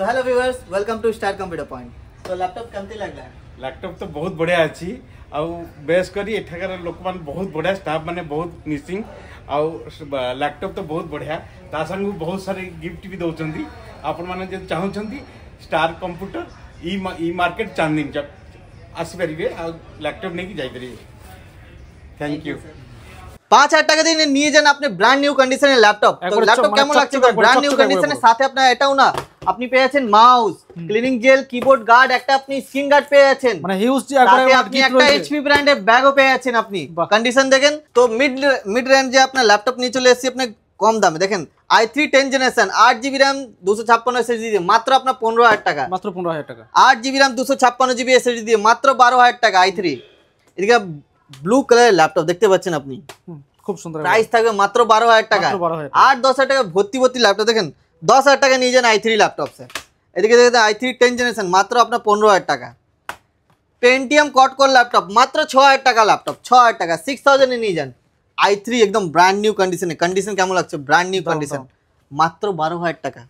So hello viewers welcome to Star Computer Point. तो laptop केमती लागला? लैपटॉप तो बहुत बढ़िया अच्छी आउ बेस करी एठाकार लोक मान बहुत बढ़िया स्टाफ माने बहुत मिसिंग आउ लैपटॉप तो बहुत बढ़िया ता संग बहुत सारे गिफ्ट भी दउचंदी आपण माने जे चाहुचंदी स्टार कंप्यूटर ई मार्केट चांदनी जब आसी परिबे आ लैपटॉप नहीं की जाई परिबे। Thank you. 5000 টাকা দিয়ে নিয়ে যান আপনি ব্র্যান্ড নিউ কন্ডিশনের ল্যাপটপ। তো ল্যাপটপ কেমন লাগছে? ব্র্যান্ড নিউ কন্ডিশনের সাথে আপনার এটাও না, আপনি পেয়েছেন mouse, cleaning gel, keyboard guard, একটা আপনি স্ক্রিন গার্ড পেয়েছেন, মানে হিউজ একবারে আপনি একটা এইচপি ব্র্যান্ডের ব্যাগও পেয়েছেন আপনি। কন্ডিশন দেখেন তো মিড রেঞ্জে আপনার ল্যাপটপ নিয়ে চলে এসেছি আপনি কম দামে। দেখেন i3 10 generation 8GB RAM 256 SSD দিয়ে মাত্র আপনার 15000 টাকা, মাত্র 15000 টাকা। 8GB RAM 256GB SSD দিয়ে মাত্র 12000 টাকা i3। এদিকে ব্লু কালারের ল্যাপটপ দেখতে পাচ্ছেন আপনি, খুব সুন্দর প্রাইস থাকবে মাত্র 12000 টাকা। 8-10 টাকা ভর্তি ল্যাপটপ দেখেন 10000 টাকা নিয়ে যান i3 ল্যাপটপ স্যার। এদিকে দেখেন i3 10 জেনারেশন মাত্র আপনার 15000 টাকা। পেন্টিয়াম কোড কোর ল্যাপটপ মাত্র 6000 টাকা, ল্যাপটপ 6000 টাকা 6000 এ নিয়ে যান। i3 একদম ব্র্যান্ড নিউ কন্ডিশনে। কন্ডিশন কেমন লাগছে? ব্র্যান্ড নিউ কন্ডিশন মাত্র 12000 টাকা।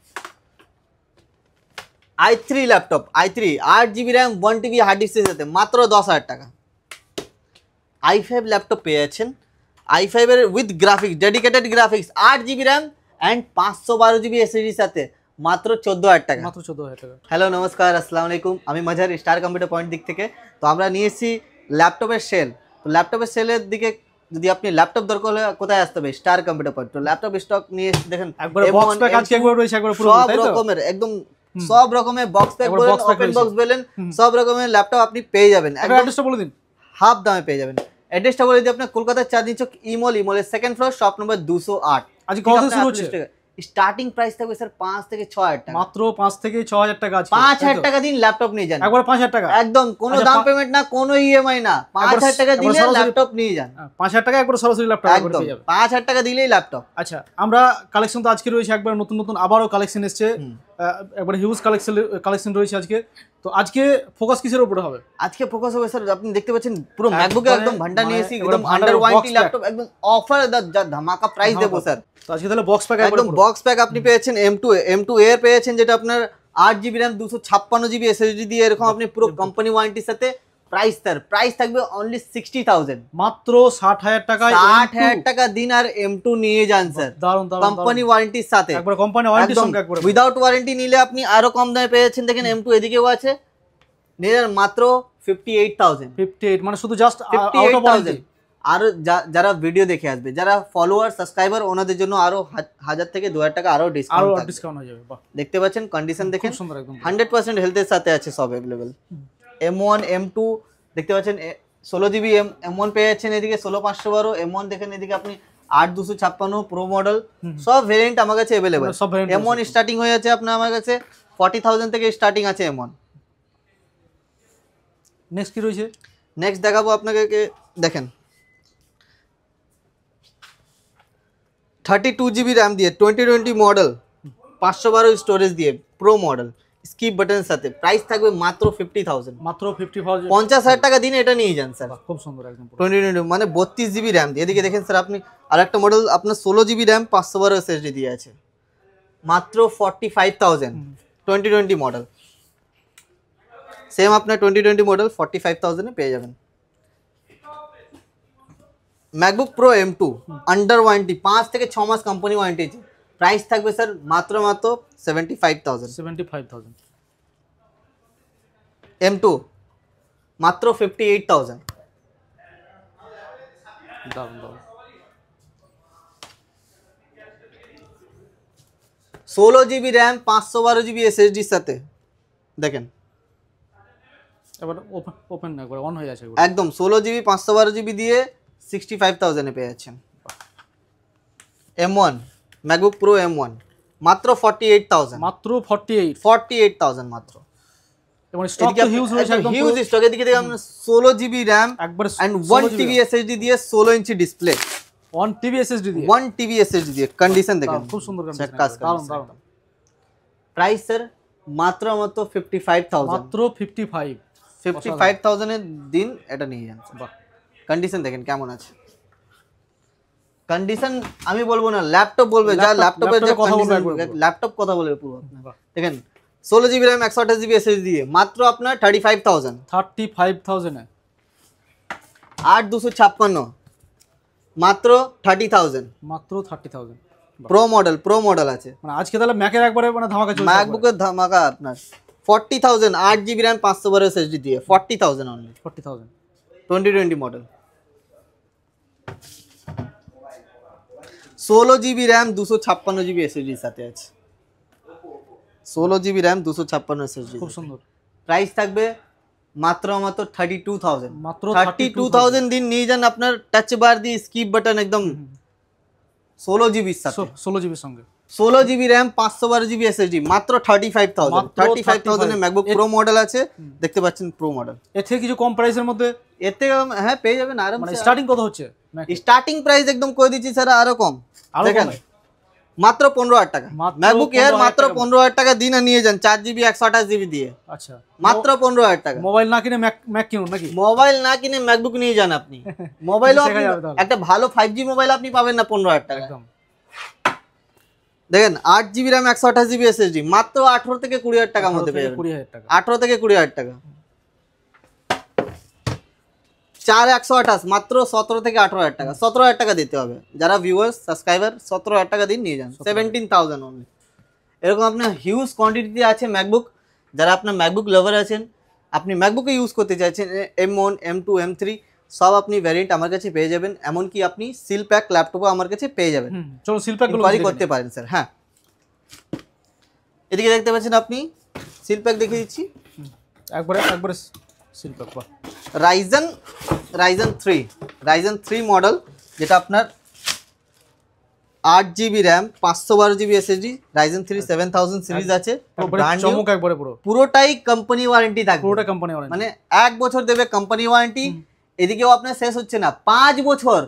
i3 laptop i3 8GB RAM 1TB hard ডিস্কের সাথে মাত্র 10000 টাকা। i5 ল্যাপটপ পেয়েছেন i5 এর with graphics, dedicated graphics, 8GB RAM and 512GB SSD সাথে মাত্র 14000 টাকা, মাত্র 14000 টাকা। হ্যালো নমস্কার, আসসালামু আলাইকুম, আমি মাঝার স্টার কম্পিউটার পয়েন্ট দিক থেকে। তো আমরা নিয়ে এসেছি ল্যাপটপের সেল। তো ল্যাপটপের সেলের দিকে যদি আপনি ল্যাপটপ দরকার হলে কোথায় আসতে হবে? Star Computer point. তো ল্যাপটপ স্টক নিয়ে দেখেন একবার বক্স প্যাক আজকে একবার রয়েছে, একবার পুরো সব রকমের একদম সব রকমের বক্স প্যাক বলেন, ওপেন বক্স বলেন, সব রকমের ল্যাপটপ আপনি পেয়ে যাবেন। অ্যাড্রেসটা বলে দিন। হাফ দামে পেয়ে যাবেন। অ্যাড্রেসটা বলে দিই আপনার কলকাতার চাঁদনী চক ইমলের সেকেন্ড ফ্লোর, শপ নম্বর 208। আজ কত শুরু হচ্ছে? স্টার্টিং প্রাইস থাকবে স্যার 5 থেকে 6000 টাকা, মাত্র 5 থেকে 6000 টাকা। আছে 5000 টাকা দিন ল্যাপটপ নিয়ে যান, একবার 5000 টাকা একদম, কোনো দাম পেমেন্ট না, কোনো ইএমআই না, 5000 টাকা দিলে ল্যাপটপ নিয়ে যান। 5000 টাকা একবার সরাসরি ল্যাপটপ একবার পেয়ে যাবেন, 5000 টাকা দিলেই ল্যাপটপ। আচ্ছা, আমরা কালেকশন তো আজকে রয়েছে একবার নতুন নতুন আবারও কালেকশন এসেছে, একবার হিউজ কালেকশন রয়েছে আজকে। তো আজকে ফোকাস কিসের উপরে হবে? আজকে ফোকাস হবে স্যার, আপনি দেখতে পাচ্ছেন পুরো ম্যাকবুকে একদম ভান্ডার নিয়েছি, একদম আন্ডার ওয়ারেন্টি ল্যাপটপ, একদম অফার ধামাকা প্রাইস দেবো স্যার। তো আজকে তাহলে বক্স প্যাক, একদম বক্স প্যাক আপনি পেয়েছেন M2 এর পেয়েছেন, যেটা আপনার 8GB RAM 256GB SSD দিয়ে এরকম আপনি পুরো কোম্পানি ওয়ারেন্টির সাথে। প্রাইস স্যার প্রাইস থাকবে অনলি 60000, মাত্র 60000 টাকা। 60000 টাকা দিন আর M2 নিয়ে যান স্যার, কোম্পানি ওয়ারেন্টির সাথে। একবার কোম্পানি ওয়ারেন্টি সঙ্গে একবার, উইদাউট ওয়ারেন্টি নিলে আপনি আরো কম দামে পেয়েছেন। দেখেন M2 এদিকেও আছে, নিয়ে যান মাত্র 58000। 58 মানে শুধু জাস্ট আউট অফ ওয়ারেন্টি। আর যারা ভিডিও দেখে আসবে, যারা ফলোয়ার সাবস্ক্রাইবার, ওনাদের জন্য আরো 1000 থেকে 2000 টাকা আরো ডিসকাউন্ট হয়ে যাবে। দেখতে পাচ্ছেন কন্ডিশন দেখেন, 100% হেলথের সাথে আছে, সব अवेलेबल। M1 M2 দেখতে পাচ্ছেন, 16GB M1 পেয়েছেন, এদিকে 16512 M1 দেখেন, এদিকে আপনি 8256 প্রো মডেল, সব ভেরিয়েন্ট আমার কাছে अवेलेबल। M1 স্টার্টিং হয়ে আছে আপনার আমার কাছে 40000 থেকে স্টার্টিং আছে M1। নেক্সট কি রয়েছে? নেক্সট দেখাবো আপনাকে, দেখেন 32GB RAM দিয়ে 2020 মডেল, 512 স্টোরেজ দিয়ে প্রো মডেল, স্কিপ বাটনের সাথে। প্রাইস থাকবে মাত্র 50000, মাত্র 50000। 50000 টাকা দিন এটা নিয়ে যান স্যার, খুব সুন্দর একদম 2020 মানে 32GB RAM দিয়ে। এদিকে দেখেন স্যার আপনি আরেকটা মডেল আপনার 16GB RAM 512 SSD দিয়ে আছে, মাত্র 45000, 2020 মডেল। সেম আপনার 2020 মডেল 45000 এ পেয়ে যাবেন। MacBook pro M2 under warranty, 5 থেকে 6 মাস কোম্পানি ওয়ারেন্টি আছে। প্রাইস থাকবে স্যার মাত্র 75000। M2 মাত্র 58000। 16GB RAM 512GB SSD সাথে দেখেন, এবার ওপেন না করে অন হয়ে যাচ্ছে একদম। 16GB 512GB দিয়ে 65000 এ পেয়ে যাচ্ছেন। M1 ম্যাকবুক প্রো M1 মাত্র 48000, মাত্র 48000 মাত্র। এবং স্টক তো হিউজ রয়েছে, একদম হিউজ স্টক। এদিকে দেখুন 16GB RAM একবার এন্ড 1TB SSD দিয়ে 16 ইঞ্চি ডিসপ্লে, 1TB SSD দিয়ে 1TB SSD দিয়ে। কন্ডিশন দেখেন খুব সুন্দর কন্ডিশন। প্রাইস স্যার মাত্র 55000, মাত্র 55000 এর দিন এটা নিয়ে যান। বাহ, কন্ডিশন দেখেন কেমন আছে। কন্ডিশন আমি বলবো না, ল্যাপটপ বলবে, যা ল্যাপটপের যে কথা বলবে, ল্যাপটপ কথা বলবে পুরো। দেখেন 16 GB RAM 128 GB SSD দিয়ে মাত্র আপনার 35,000। 35,000 এ 8256 মাত্র 30,000। মাত্র 30,000 প্রো মডেল আছে। মানে আজকে তাহলে ম্যাকের একবারে মানে ধামাকা চলছে। ম্যাকবুকের ধামাকা আপনার 40,000 8 GB RAM 512 SSD দিয়ে 40,000 only. 40,000 2020 model. 16 GB RAM 256 GB SSD সাথে আছে। 16 GB RAM 256 SSD খুব সুন্দর। প্রাইস থাকবে মাত্র 32,000। মাত্র 32,000 দিন নিয়ে যান আপনার টাচ বার দিয়ে স্কিপ বাটন একদম 16 GB সাথে 16 GB সঙ্গে 16 GB RAM 512 GB SSD মাত্র 35,000। 35,000 এ ম্যাকবুক প্রো মডেল আছে, দেখতে পাচ্ছেন প্রো মডেল। এর থেকে কিছু কম প্রাইসের মধ্যে এতে হ্যাঁ পেয়ে যাবেন মানে আরামসে। স্টার্টিং কত হচ্ছে? স্টার্টিং প্রাইস একদম করে দিচ্ছি স্যার আরো কম। আরো দেখেন কমে? মাত্র 15,000 টাকা। মাত্র ম্যাকবুক এয়ার 15,000 মাত্র 15,000 টাকা দিন আর নিয়ে যান 4 GB 128 GB দিয়ে আচ্ছা মাত্র 15,000 টাকা। মোবাইল না কিনে ম্যাক কিনুন নাকি? মোবাইল না কিনে ম্যাকবুক নিয়ে যান আপনি। মোবাইলও শেখা যাবে তাহলে। একটা ভালো 5G মোবাইল আপনি পাবেন না 15,000 টাকা। একদম দেখেন 8 GB RAM 128 GB SSD মাত্র 18 থেকে 20,000 টাকার মধ্যে পেয়ে যাবেন। 20,000 টাকা 18 থেকে 20,000 টাকা। 4 128 মাত্র 17 থেকে 18,000 টাকা। 17,000 টাকা দিতে হবে যারা ভিউয়ার্স সাবস্ক্রাইবার। 17,000 টাকা দিন নিয়ে যান 17,000 অনলি। এরকম আপনার হিউজ কোয়ান্টিটিতে আছে ম্যাকবুক। যারা আপনার ম্যাকবুক লাভার আছেন, আপনি ম্যাকবুকে ইউজ করতে চাইছেন M1 M2 M3 সব আপনি ভ্যারিয়েন্ট আমার কাছে পেয়ে যাবেন। এমনকি আপনি সিল প্যাক ল্যাপটপও আমার কাছে পেয়ে যাবেন। চলো সিল প্যাক গুলো ইনকোয়ারি করতে পারেন স্যার। হ্যাঁ এদিকে দেখতে পাচ্ছেন আপনি সিল প্যাক দেখিয়ে দিচ্ছি। একবারে সিল প্যাক। বাহ রাইজেন 3 মডেল যেটা আপনার 8 GB RAM 512 GB SSD Ryzen 3 7000 series আছে। চমক একবারে পুরোটাই কোম্পানি ওয়ারেন্টি থাকবে। পুরোটা কোম্পানি ওয়ারেন্টি মানে 1 বছর দেবে কোম্পানি ওয়ারেন্টি। এদিকেও আপনার শেষ হচ্ছে না, 5 বছর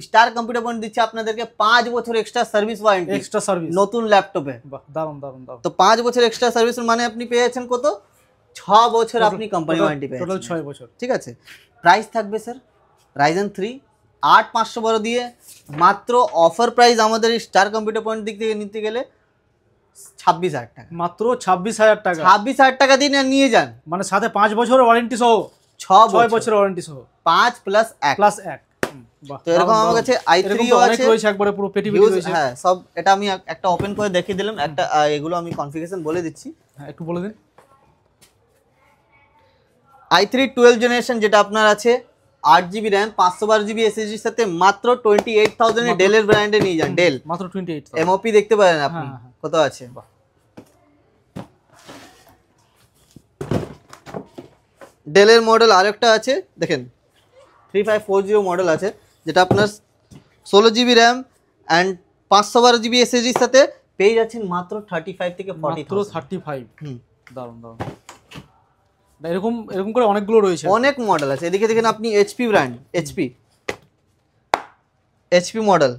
স্টার কম্পিউটার পয়েন্ট দিচ্ছে আপনাদেরকে 5 বছর extra service warranty. Extra service নতুন ল্যাপটপে। বাহ দারুন। তো 5 বছর এক্সট্রা সার্ভিস মানে আপনি পেয়েছেন কত? 6 বছর আপনি কোম্পানি ওয়ারেন্টি পেয়েছেন। টোটাল 6 বছর। ঠিক আছে। প্রাইস থাকবে স্যার রাইজেন 3 8512 দিয়ে মাত্র অফার প্রাইস আমাদের স্টার কম্পিউটার পয়েন্ট দিক থেকে নিতে গেলে 26,000 টাকা। মাত্র 26,000 টাকা। 26,000 টাকা দিন আর নিয়ে যান। মানে সাথে 5 বছরের ওয়ারেন্টি সহ 6 বছরের ওয়ারেন্টি সহ 5 প্লাস 1 বাহ। তো এরকম আমার কাছে i3 ও আছে রয়েছে একবারে পুরো পেটি রয়েছে। হ্যাঁ সব এটা আমি একটা ওপেন করে দেখিয়ে দিলাম। একটা এগুলো আমি কনফিগারেশন বলে দিচ্ছি। হ্যাঁ একটু বলে দিন। i3 12 জেনারেশন যেটা আপনার আছে 8 GB RAM 512 GB SSD এর সাথে মাত্র 28,000 এ ডেলের ব্র্যান্ডে নিয়ে যান। ডেল মাত্র 28 এমওপি দেখতে পারেন আপনি কত আছে। ডেলের মডেল আরেকটা আছে দেখেন 3540 মডেল আছে যেটা আপনার 16 GB RAM and 512 GB SSD এর সাথে পেয়ে যাচ্ছেন মাত্র 35 থেকে 40। মাত্র 35। দারুন। এরকম করে অনেকগুলো রয়েছে, অনেক মডেল আছে। এদিকে দেখেন আপনি HP brand HP model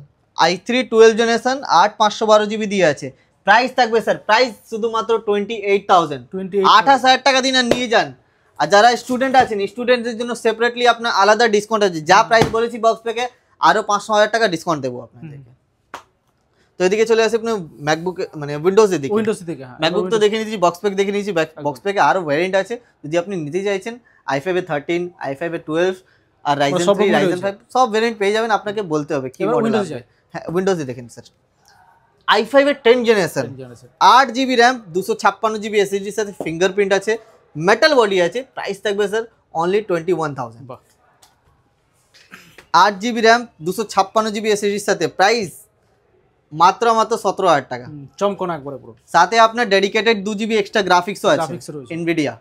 i3 12 generation 8512 GB দিয়ে আছে। প্রাইস থাকবে স্যার প্রাইস শুধুমাত্র 28,000। 28,000 টাকা দিন আর নিয়ে যান। আর যারা স্টুডেন্ট আছেন স্টুডেন্টদের জন্য সেপারেটলি আপনার আলাদা ডিসকাউন্ট আছে। যা প্রাইস বলেছি বক্স থেকে আরো 500,000 টাকা ডিসকাউন্ট দেবো আপনাদেরকে। তো এদিকে চলে আসে আপনি ম্যাকবুক মানে উইন্ডোজ এর দিকে। ম্যাকবুক তো দেখে নিয়েছি, বক্স প্যাক দেখে নিয়েছি। বক্স প্যাকে আরো ভ্যারিয়েন্ট আছে যদি আপনি নিতে চাইছেন। i5 এ 13 i5 এ 12 আর রাইজেন 3 রাইজেন 5 সব ভ্যারিয়েন্ট পেয়ে যাবেন। আপনাকে বলতে হবে কি মডেল আছে। হ্যাঁ উইন্ডোজে দেখেন স্যার i5 এর 10 generation 8 GB RAM 256 GB SSD এর সাথে ফিঙ্গারপ্রিন্ট আছে, মেটাল বডি আছে। প্রাইস থাকবে sir only 21,000। 8 GB RAM 256 GB SSD এর সাথে প্রাইস মাত্র 17,000 টাকা। চমকনা একবারে পুরো। সাথে আপনার ডেডিকেটেড 2 GB এক্সট্রা গ্রাফিক্সও আছে Nvidia.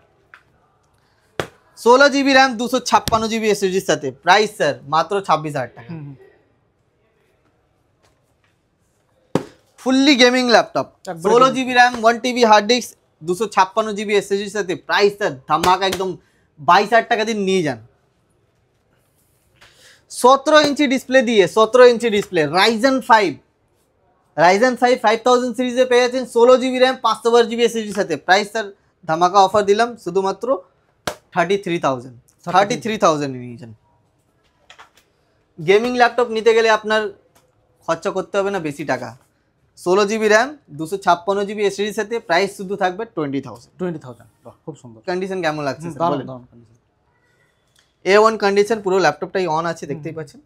16 GB RAM 256 GB SSD এর সাথে প্রাইস স্যার মাত্র 26,000 টাকা। Fully gaming laptop 16 GB RAM 1 TB hard disk 256 GB SSD এর সাথে প্রাইস স্যার ধামাকা একদম 22,000 টাকা দিন নিয়ে যান। 17 ইঞ্চি ডিসপ্লে দিয়ে 17 ইঞ্চি ডিসপ্লে রাইজেন 5 5000 সিরিজে পেয়ে যাচ্ছেন 16 GB RAM 512 GB SSD এর সাথে। প্রাইস স্যার ধামাকা অফার দিলাম শুধুমাত্র 33,000 নিয়ে যান। গেমিং ল্যাপটপ নিতে গেলে আপনার খরচা করতে হবে না বেশি টাকা। 16 GB র্যাম 256 GB এসএসডির সাথে প্রাইস শুধু থাকবে 20,000। 20,000 বাহ খুব সুন্দর। কন্ডিশন কেমন লাগছে স্যার দারুণ বলেন? দারুণ condition। A1 কন্ডিশন, পুরো ল্যাপটপটাই অন আছে দেখতেই পাচ্ছেন।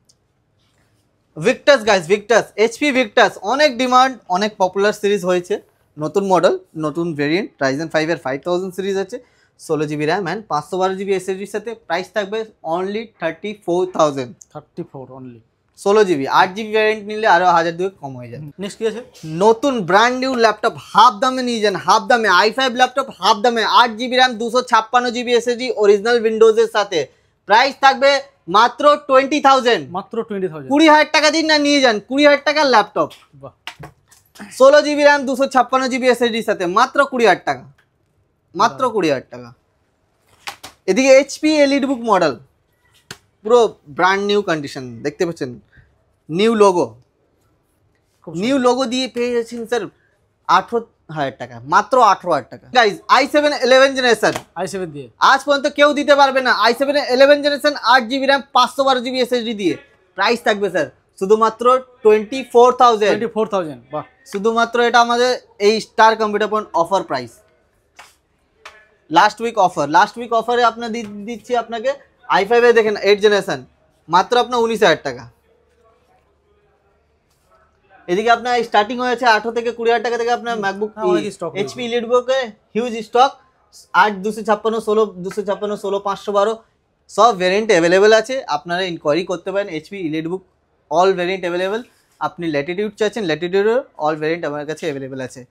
Victus guys, Victus HP Victus অনেক ডিমান্ড, অনেক পপুলার সিরিজ হয়েছে। নতুন মডেল, নতুন ভেরিয়েন্ট, Ryzen 5 এর 5000 সিরিজ আছে, 16 GB র্যাম অ্যান্ড 512 GB এসএসডির সাথে প্রাইস থাকবে only 34,000। 34 only. 16 GB 8 GB variant নিলে আরো 1000 কম হয়ে যাবে। নেক্সট কি আছে? নতুন ব্র্যান্ড নিউ ল্যাপটপ হাফ দামে নিয়ে যান, হাফ দামে i5 ল্যাপটপ হাফ দামে 8 GB RAM 256 GB SSD original উইন্ডোজের সাথে প্রাইস থাকবে মাত্র 20,000। মাত্র 20,000। 20,000 টাকা দিন না নিয়ে যান 20,000 টাকার ল্যাপটপ, বাহ 16 GB র্যাম 256 GB এসএসডির সাথে মাত্র 20,000 টাকা, মাত্র 20,000 টাকা। এদিকে HP এলিটবুক মডেল পুরো ব্র্যান্ড নিউ কন্ডিশন দেখতে পাচ্ছেন, নিউ লোগো, খুব নিউ লোগো দিয়ে পেয়ে যাচ্ছেন স্যার 18,000 টাকা, মাত্র 18,000 টাকা। গাইজ i7 11 জেনারেশন i7 দিয়ে আজ পর্যন্ত কেউ দিতে পারবে না। i7 11 generation 8 GB RAM 512 GB SSD দিয়ে প্রাইস থাকবে স্যার শুধুমাত্র 24,000। 24,000 বাহ। শুধুমাত্র এটা আমাদের এই Star Computer Point offer price, last week অফারে আপনার দিচ্ছি আপনাকে i5 এ দেখেন 8 জেনারেশন মাত্র আপনার 19,000 টাকা। এদিকে আপনার স্টার্টিং হয়েছে 18 থেকে 20,000 টাকা থেকে আপনার ম্যাকবুক অনেক stock HP এলিটবুকে হিউজ স্টক 8 256 16 256 16 512 সব ভেরিয়েন্ট অ্যাভেলেবেল আছে, আপনারা ইনকোয়ারি করতে পারেন। HP EliteBook all variant available, আপনি ল্যাটিটিউড চাইছেন ল্যাটিটিউডের অল ভেরিয়েন্ট আমার কাছে অ্যাভেলেবেল আছে।